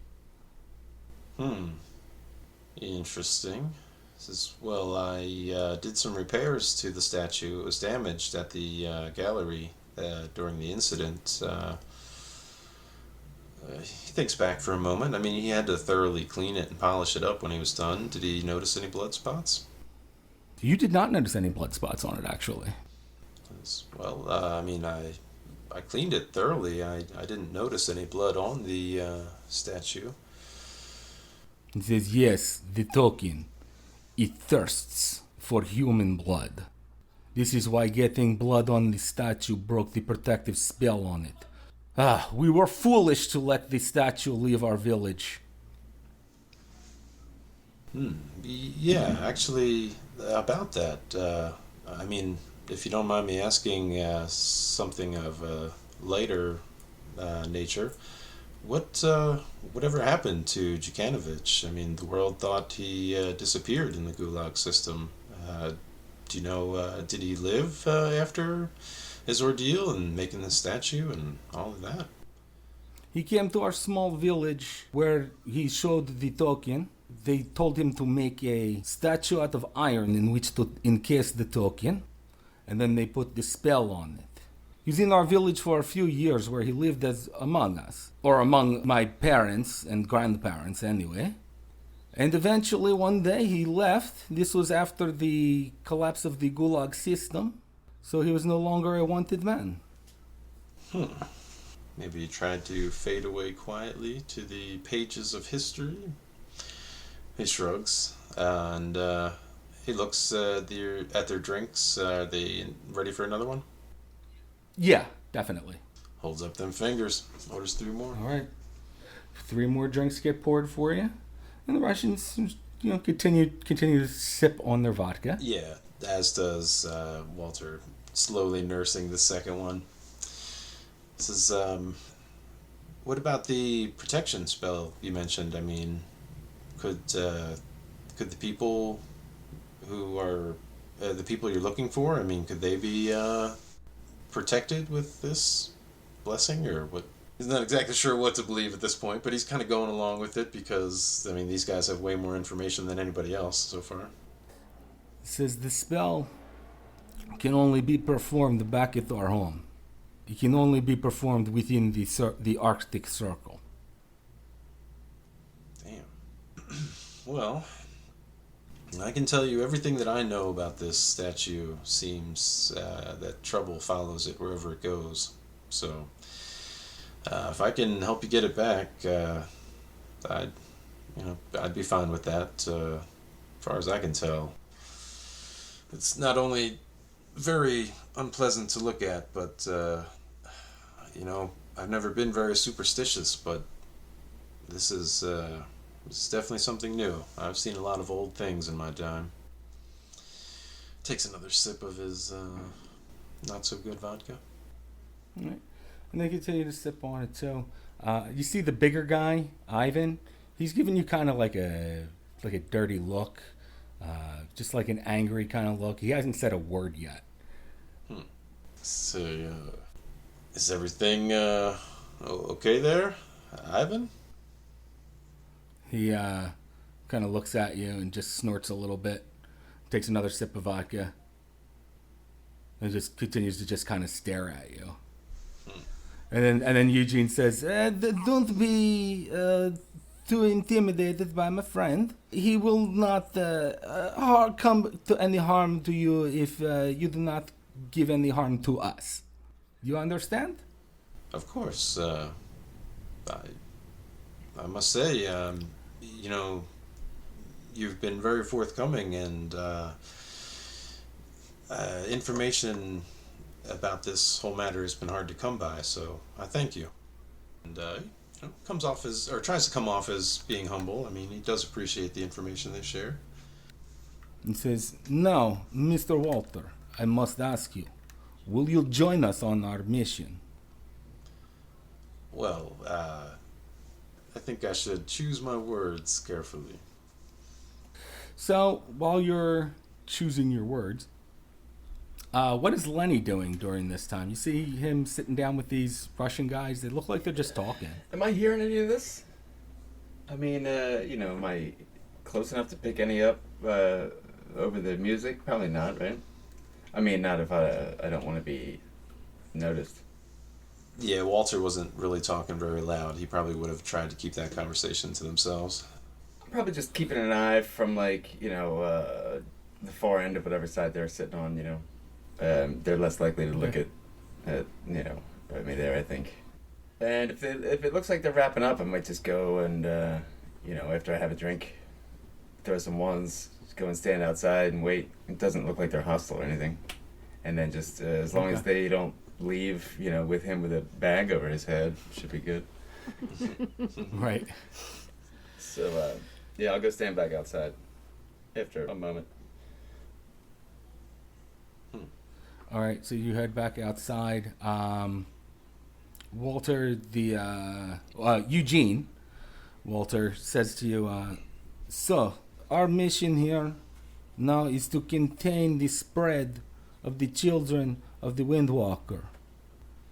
Interesting. Says, well, I did some repairs to the statue. It was damaged at the gallery during the incident. He thinks back for a moment. I mean, he had to thoroughly clean it and polish it up when he was done. Did he notice any blood spots? You did not notice any blood spots on it, actually. Well, I mean, I cleaned it thoroughly. I didn't notice any blood on the statue. He says, yes, the token. It thirsts for human blood. This is why getting blood on the statue broke the protective spell on it. We were foolish to let the statue leave our village. Yeah, actually, about that. I mean, if you don't mind me asking something of a lighter nature, whatever happened to Djukanovic? I mean, the world thought he disappeared in the Gulag system. Do you know, did he live after his ordeal and making the statue and all of that? He came to our small village where he showed the token. They told him to make a statue out of iron in which to encase the token, and then they put the spell on it. He's in our village for a few years where he lived as among us, or among my parents and grandparents anyway. And eventually one day he left. This was after the collapse of the Gulag system, so he was no longer a wanted man. Maybe he tried to fade away quietly to the pages of history. He shrugs, and he looks at their drinks. Are they ready for another one? Yeah, definitely. Holds up them fingers. Orders 3 more. All right. 3 more drinks get poured for you. And the Russians, continue to sip on their vodka. Yeah, as does Walter, slowly nursing the second one. This is, what about the protection spell you mentioned? I mean, could the people who are the people you're looking for, I mean, could they be protected with this blessing, or what? He's not exactly sure what to believe at this point, but he's kind of going along with it because, I mean, these guys have way more information than anybody else so far. It says the spell can only be performed back at our home. It can only be performed within the Arctic Circle. Damn. Well, I can tell you everything that I know about this statue. Seems that trouble follows it wherever it goes. So, if I can help you get it back, I'd be fine with that. As far as I can tell, it's not only very unpleasant to look at, but I've never been very superstitious, but this is definitely something new. I've seen a lot of old things in my time. Takes another sip of his not so good vodka. All right. And they continue to sip on it. So you see the bigger guy, Ivan. He's giving you kind of like a dirty look, just like an angry kind of look. He hasn't said a word yet. So, is everything okay there, Ivan? He kind of looks at you and just snorts a little bit, takes another sip of vodka, and just continues to just kind of stare at you. And then Eugene says, "Don't be too intimidated by my friend. He will not come to any harm to you if you do not give any harm to us. You understand?" Of course. I must say, you've been very forthcoming, and information about this whole matter has been hard to come by, so I thank you. And comes off as, or tries to come off as being humble. I mean, he does appreciate the information they share. He says, "Now, Mr. Walter, I must ask you, will you join us on our mission?" Well, I think I should choose my words carefully. So, while you're choosing your words, What is Lenny doing during this time? You see him sitting down with these Russian guys. They look like they're just talking. Am I hearing any of this? I mean, am I close enough to pick any up over the music? Probably not, right? I mean, not if I don't want to be noticed. Yeah, Walter wasn't really talking very loud. He probably would have tried to keep that conversation to themselves. I'm probably just keeping an eye from, the far end of whatever side they're sitting on, they're less likely to look at me there, I think. And if it looks like they're wrapping up, I might just go and, after I have a drink, throw some ones, just go and stand outside and wait. It doesn't look like they're hostile or anything. And then just, as long as they don't leave, with him with a bag over his head, should be good. Right. So, I'll go stand back outside after a moment. All right, so you head back outside. Walter, Eugene, Walter says to you, so, our mission here now is to contain the spread of the children of the Windwalker.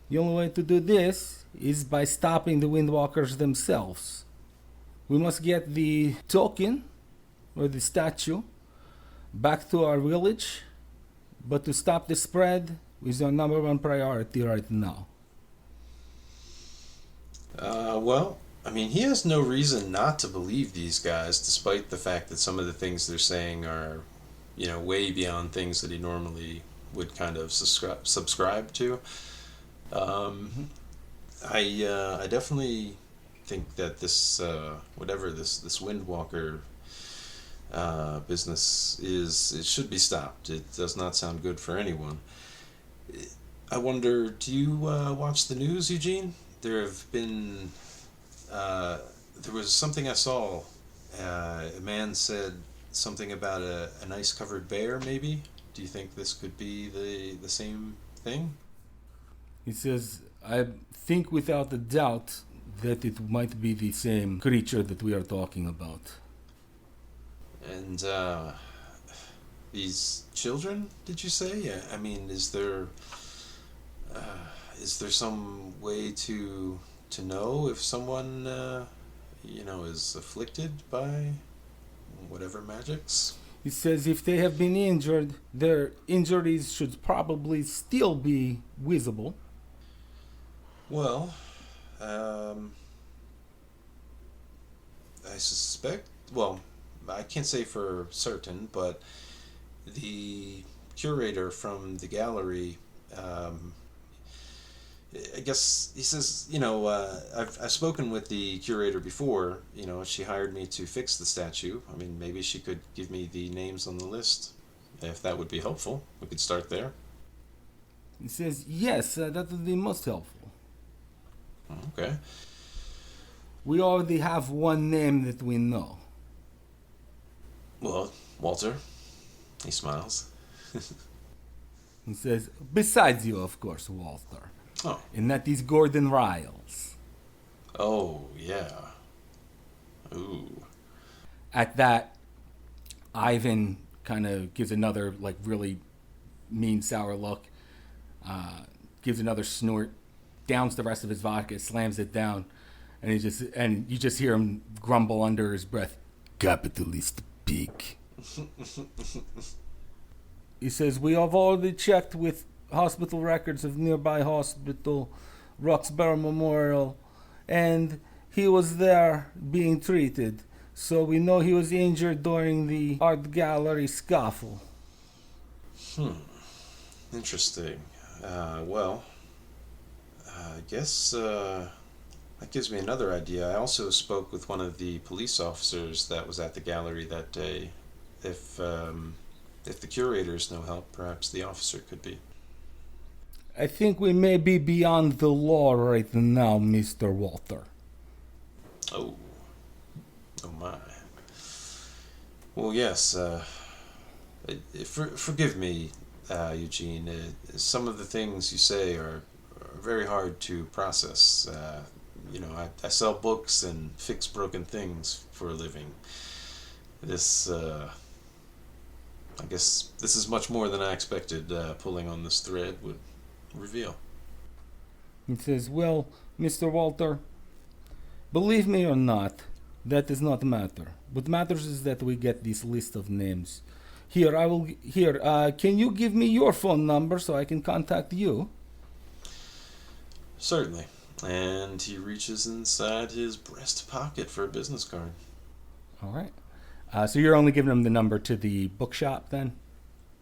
The only way to do this is by stopping the Windwalkers themselves. We must get the token, or the statue, back to our village, but to stop the spread is our number one priority right now. He has no reason not to believe these guys, despite the fact that some of the things they're saying are, way beyond things that he normally would kind of subscribe to. I definitely think that this, whatever this Windwalker business is, it should be stopped. It does not sound good for anyone. I wonder, do you watch the news, Eugene? There have been, there was something I saw. A man said something about an ice-covered bear, maybe? Do you think this could be the same thing? He says, I think without a doubt that it might be the same creature that we are talking about. And these children, did you say? Is there some way to know if someone is afflicted by whatever magics? He says if they have been injured, their injuries should probably still be visible. Well, I suspect, I can't say for certain, but the curator from the gallery, I guess he says, I've spoken with the curator before. She hired me to fix the statue. Maybe she could give me the names on the list, if that would be helpful. We could start there. He says, yes, that would be most helpful. Okay. We already have one name that we know. Well, Walter. He smiles. He says, besides you, of course, Walter. Oh. And that is Gordon Riles. Oh, yeah. Ooh. At that, Ivan kind of gives another, really mean, sour look, gives another snort, downs the rest of his vodka, slams it down, and you just hear him grumble under his breath, "Capitalist pig." He says, we have already checked with hospital records of nearby hospital, Roxborough Memorial, and he was there being treated. So we know he was injured during the art gallery scuffle. Interesting. I guess that gives me another idea. I also spoke with one of the police officers that was at the gallery that day. If the curator's no help, perhaps the officer could be. I think we may be beyond the law right now, Mr. Walter. Oh my. Well, yes. Forgive me, Eugene. Some of the things you say are very hard to process. I sell books and fix broken things for a living. This I guess this is much more than I expected. Pulling on this thread would reveal. He says, well, Mr. Walter, believe me or not, that does not matter. What matters is that we get this list of names. Here, can you give me your phone number so I can contact you? Certainly. And he reaches inside his breast pocket for a business card. All right. So you're only giving him the number to the bookshop then?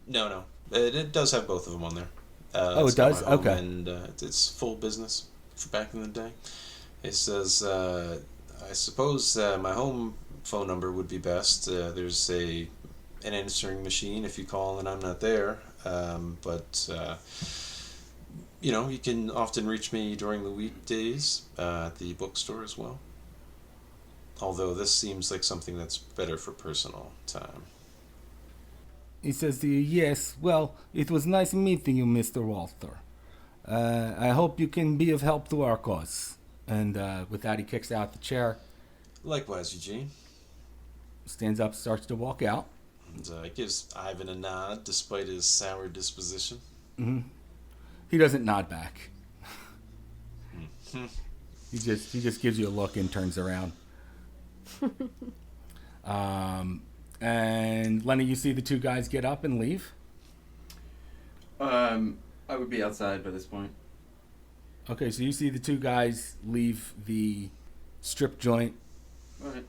No. It does have both of them on there. Oh, it's it got does? my home Okay. And it's full business for back in the day. It says, I suppose my home phone number would be best. There's an answering machine if you call and I'm not there. But you can often reach me during the weekdays at the bookstore as well. Although this seems like something that's better for personal time. He says to you, yes, well, it was nice meeting you, Mr. Walter. I hope you can be of help to our cause. And with that, he kicks out the chair, Likewise, Eugene. stands up, starts to walk out. And gives Ivan a nod despite his sour disposition. He doesn't nod back. He just gives you a look and turns around. And Lenny, you see the two guys get up and leave? I would be outside by this point. Okay, so you see the two guys leave the strip joint. Alright.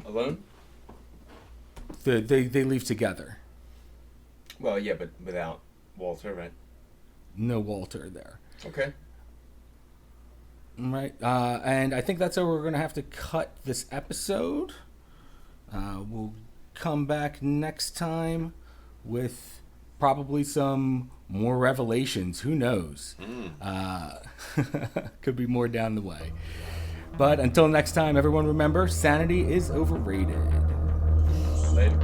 Alone? They leave together. Well, yeah, but without Walter, right? No Walter there. Okay. Right. And I think that's how we're going to have to cut this episode. We'll come back next time with probably some more revelations. Who knows? Could be more down the way. But until next time, everyone remember, sanity is overrated. Later.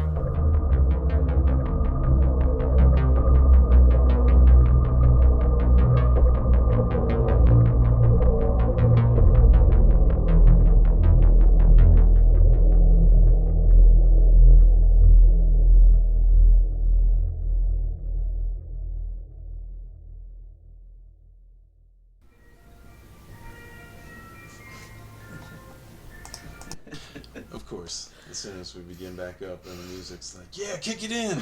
Of course, as soon as we begin back up and the music's like, yeah, kick it in,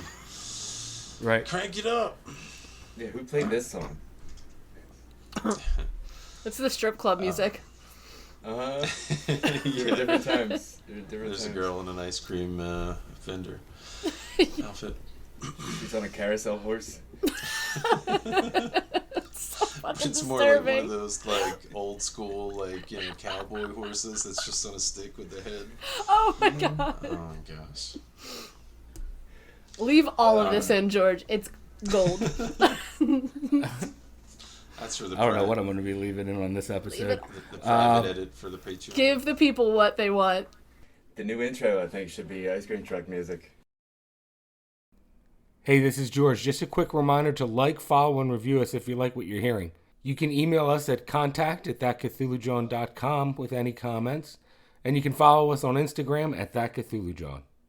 Right. crank it up. Yeah, who played this song? It's the strip club music. There were different times. There's a girl in an ice cream vendor outfit. She's on a carousel horse. So fucking It's more like one of disturbing. those old school cowboy horses that's just on a stick with the head. Oh my god. Oh my gosh. Leave all of this in, George. It's gold. That's for the I don't know private- what I'm going to be leaving in on this episode. it. the private edit for the Patreon. Give the people what they want. The new intro, I think, should be ice cream truck music. Hey, this is George. Just a quick reminder to like, follow, and review us if you like what you're hearing. You can email us at contact@thatcthulhujohn.com with any comments. And you can follow us on Instagram at thatcthulhujohn.